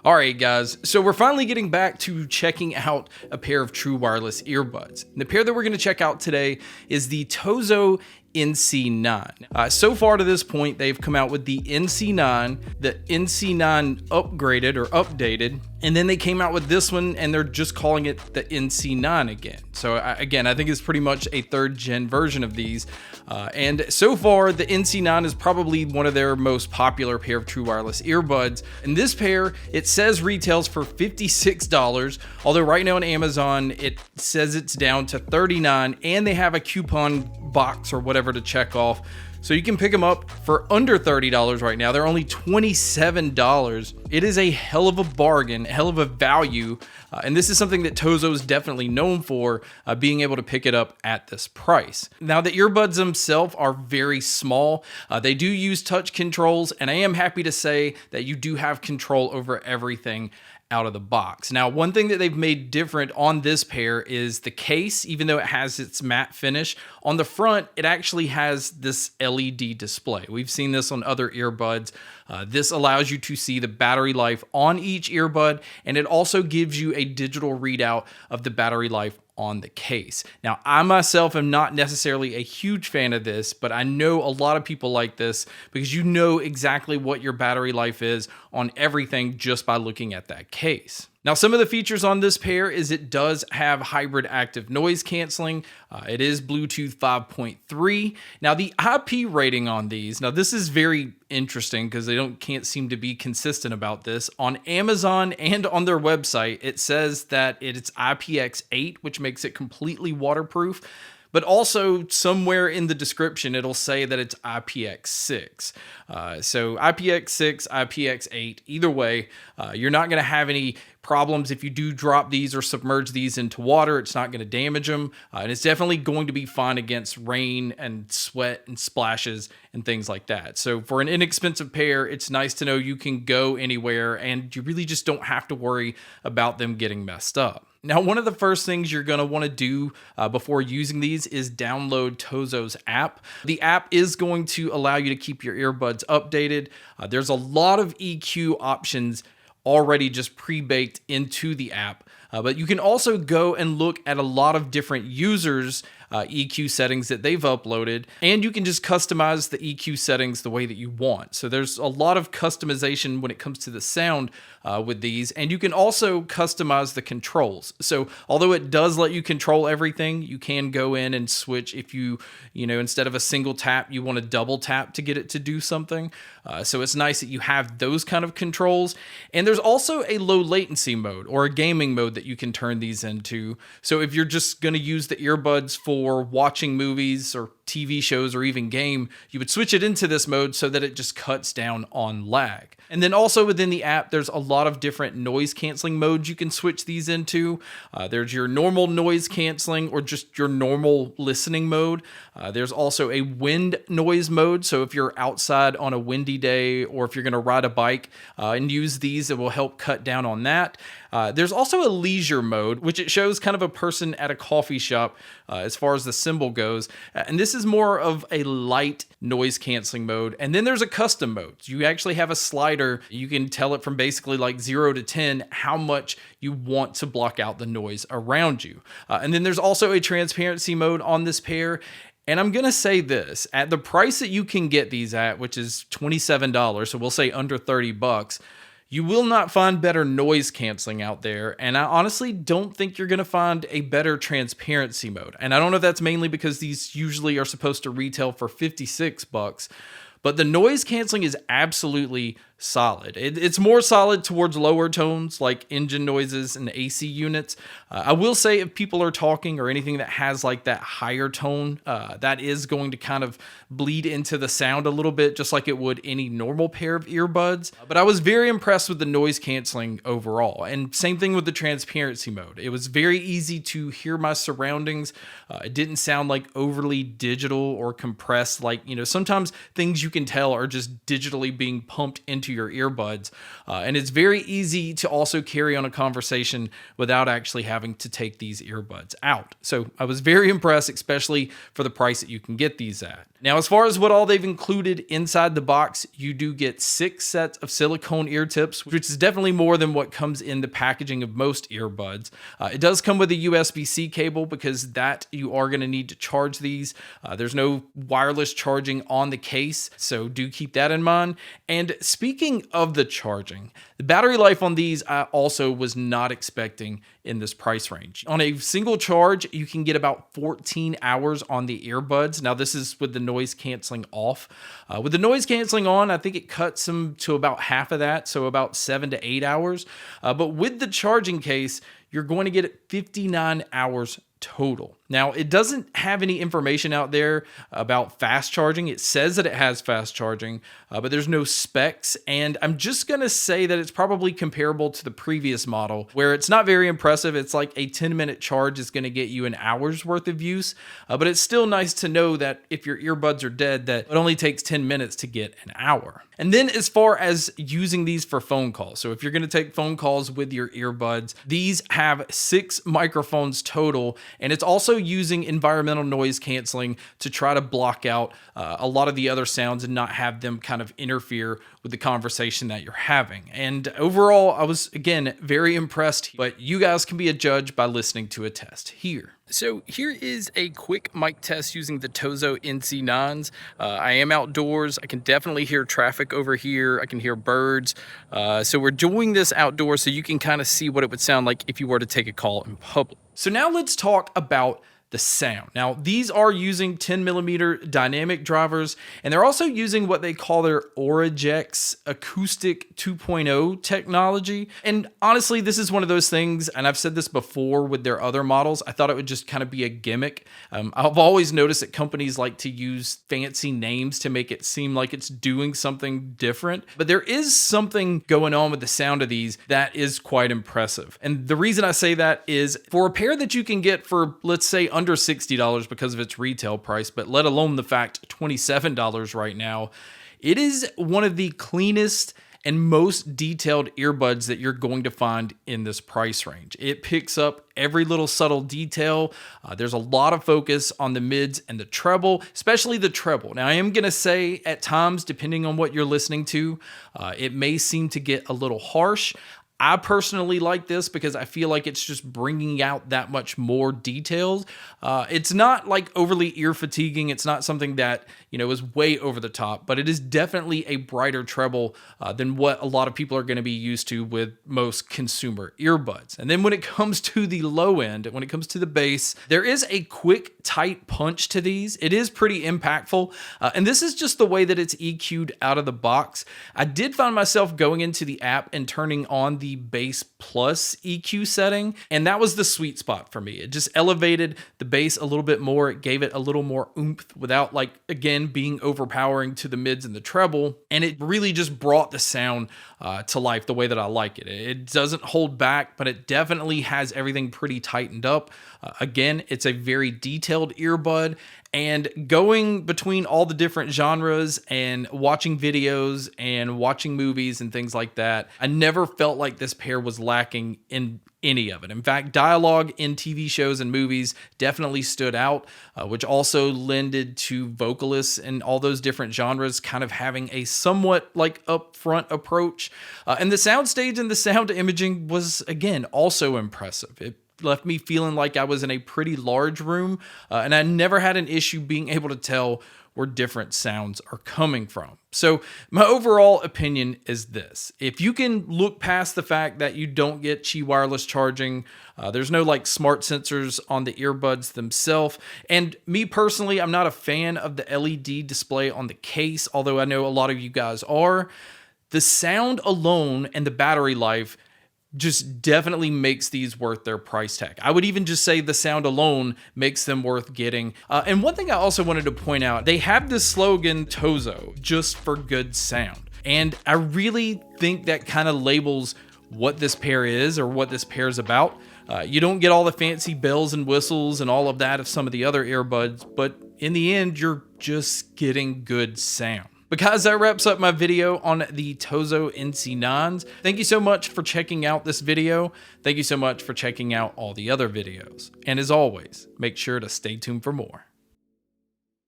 All right, guys, so we're finally getting back to checking out a pair of true wireless earbuds. And the pair that we're going to check out today is the TOZO NC9. So far to this point, they've come out with the NC9, the NC9 upgraded or updated, and then they came out with this one and they're just calling it the NC9 again. So again, I think it's pretty much a third gen version of these. And so far, the NC9 is probably one of their most popular pair of true wireless earbuds. And this pair, it says retails for $56, although right now on Amazon, it says it's down to $39, and they have a coupon box or whatever to check off. So you can pick them up for under $30 right now. They're only $27. It is a hell of a bargain, hell of a value. And this is something that TOZO is definitely known for, being able to pick it up at this price. Now, the earbuds themselves are very small. They do use touch controls, and I am happy to say that you do have control over everything out of the box. Now, one thing that they've made different on this pair is the case. Even though it has its matte finish, on the front, it actually has this LED display. We've seen this on other earbuds. This allows you to see the battery life on each earbud, and it also gives you a digital readout of the battery life on the case. Now, I myself am not necessarily a huge fan of this, but I know a lot of people like this because you know exactly what your battery life is on everything just by looking at that case. Now, some of the features on this pair is it does have hybrid active noise canceling. It is Bluetooth 5.3. Now, the IP rating on these, now this is very interesting because they can't seem to be consistent about this. On Amazon and on their website, it says that it's IPX8, which makes it completely waterproof. But also somewhere in the description, it'll say that it's IPX6. So IPX6, IPX8, either way, you're not going to have any problems if you do drop these or submerge these into water. It's not going to damage them. And it's definitely going to be fine against rain and sweat and splashes and things like that. So for an inexpensive pair, it's nice to know you can go anywhere and you really just don't have to worry about them getting messed up. Now, one of the first things you're going to want to do before using these is download TOZO's app. The app is going to allow you to keep your earbuds updated. There's a lot of EQ options already just pre-baked into the app. But you can also go and look at a lot of different users' EQ settings that they've uploaded, and you can just customize the EQ settings the way that you want. So there's a lot of customization when it comes to the sound with these, and you can also customize the controls. So although it does let you control everything, you can go in and switch if you instead of a single tap, you want to double tap to get it to do something. So it's nice that you have those kind of controls. And there's also a low latency mode or a gaming mode that you can turn these into. So if you're just going to use the earbuds for watching movies or TV shows or even game, you would switch it into this mode so that it just cuts down on lag. And then also within the app, there's a lot of different noise canceling modes you can switch these into. There's your normal noise canceling or just your normal listening mode. There's also a wind noise mode. So if you're outside on a windy day or if you're going to ride a bike and use these, it will help cut down on that. There's also a leisure mode, which it shows kind of a person at a coffee shop as far as the symbol goes. And this is more of a light noise canceling mode. And then there's a custom mode. You actually have a slider. You can tell it from basically like 0 to 10 how much you want to block out the noise around you. And then there's also a transparency mode on this pair. And I'm going to say this, at the price that you can get these at, which is $27, so we'll say under $30, you will not find better noise canceling out there. And I honestly don't think you're going to find a better transparency mode. And I don't know if that's mainly because these usually are supposed to retail for $56, but the noise canceling is absolutely solid. It's more solid towards lower tones like engine noises and AC units. I will say if people are talking or anything that has like that higher tone, that is going to kind of bleed into the sound a little bit, just like it would any normal pair of earbuds. But I was very impressed with the noise canceling overall. And same thing with the transparency mode. It was very easy to hear my surroundings. It didn't sound like overly digital or compressed. Like, sometimes things you can tell are just digitally being pumped into into your earbuds. And it's very easy to also carry on a conversation without actually having to take these earbuds out. So I was very impressed, especially for the price that you can get these at. Now, as far as what all they've included inside the box, you do get 6 sets of silicone ear tips, which is definitely more than what comes in the packaging of most earbuds. It does come with a USB-C cable because that you are going to need to charge these. There's no wireless charging on the case, so do keep that in mind. And speaking of the charging, the battery life on these I also was not expecting in this price range. On a single charge, you can get about 14 hours on the earbuds. Now, this is with the noise canceling off. With the noise canceling on, I think it cuts them to about half of that, so about 7 to 8 hours. But with the charging case, you're going to get 59 hours total. Now, it doesn't have any information out there about fast charging. It says that it has fast charging, but there's no specs. And I'm just going to say that it's probably comparable to the previous model, where it's not very impressive. It's like a 10-minute charge is going to get you an hour's worth of use. But it's still nice to know that if your earbuds are dead, that it only takes 10 minutes to get an hour. And then as far as using these for phone calls, so if you're going to take phone calls with your earbuds, these have 6 microphones total, and it's also using environmental noise canceling to try to block out a lot of the other sounds and not have them kind of interfere with the conversation that you're having. And overall, I was, again, very impressed, but you guys can be a judge by listening to a test here. So here is a quick mic test using the TOZO NC9s. I am outdoors. I can definitely hear traffic over here. I can hear birds. So we're doing this outdoors so you can kind of see what it would sound like if you were to take a call in public. So now let's talk about the sound. Now, these are using 10mm dynamic drivers, and they're also using what they call their Aurajex Acoustic 2.0 technology. And honestly, this is one of those things, and I've said this before with their other models, I thought it would just kind of be a gimmick. I've always noticed that companies like to use fancy names to make it seem like it's doing something different, but there is something going on with the sound of these that is quite impressive. And the reason I say that is for a pair that you can get for, let's say, under $60 because of its retail price, but let alone the fact $27 right now, it is one of the cleanest and most detailed earbuds that you're going to find in this price range. It picks up every little subtle detail. There's a lot of focus on the mids and the treble, especially the treble. Now, I am going to say at times, depending on what you're listening to, it may seem to get a little harsh. I personally like this because I feel like it's just bringing out that much more details. It's not like overly ear fatiguing. It's not something that, is way over the top, but it is definitely a brighter treble than what a lot of people are going to be used to with most consumer earbuds. And then when it comes to the low end, when it comes to the bass, there is a quick, tight punch to these. It is pretty impactful. And this is just the way that it's EQ'd out of the box. I did find myself going into the app and turning on the bass plus EQ setting, and that was the sweet spot for me. It just elevated the bass a little bit more. It gave it a little more oomph without, again, being overpowering to the mids and the treble, and it really just brought the sound to life the way that I like it. It doesn't hold back, but it definitely has everything pretty tightened up. Again, it's a very detailed earbud, and going between all the different genres and watching videos and watching movies and things like that, I never felt like this pair was lacking in any of it. In fact, dialogue in TV shows and movies definitely stood out, which also lended to vocalists in all those different genres kind of having a somewhat upfront approach. And the soundstage and the sound imaging was, again, also impressive. It left me feeling like I was in a pretty large room, and I never had an issue being able to tell where different sounds are coming from. So my overall opinion is this. If you can look past the fact that you don't get Qi wireless charging, there's no smart sensors on the earbuds themselves. And me personally, I'm not a fan of the LED display on the case, although I know a lot of you guys are. The sound alone and the battery life just definitely makes these worth their price tag. I would even just say the sound alone makes them worth getting. And one thing I also wanted to point out, they have this slogan, TOZO, just for good sound. And I really think that kind of labels what this pair is or what this pair is about. You don't get all the fancy bells and whistles and all of that of some of the other earbuds, but in the end, you're just getting good sound. But guys, that wraps up my video on the TOZO NC9s. Thank you so much for checking out this video. Thank you so much for checking out all the other videos. And as always, make sure to stay tuned for more.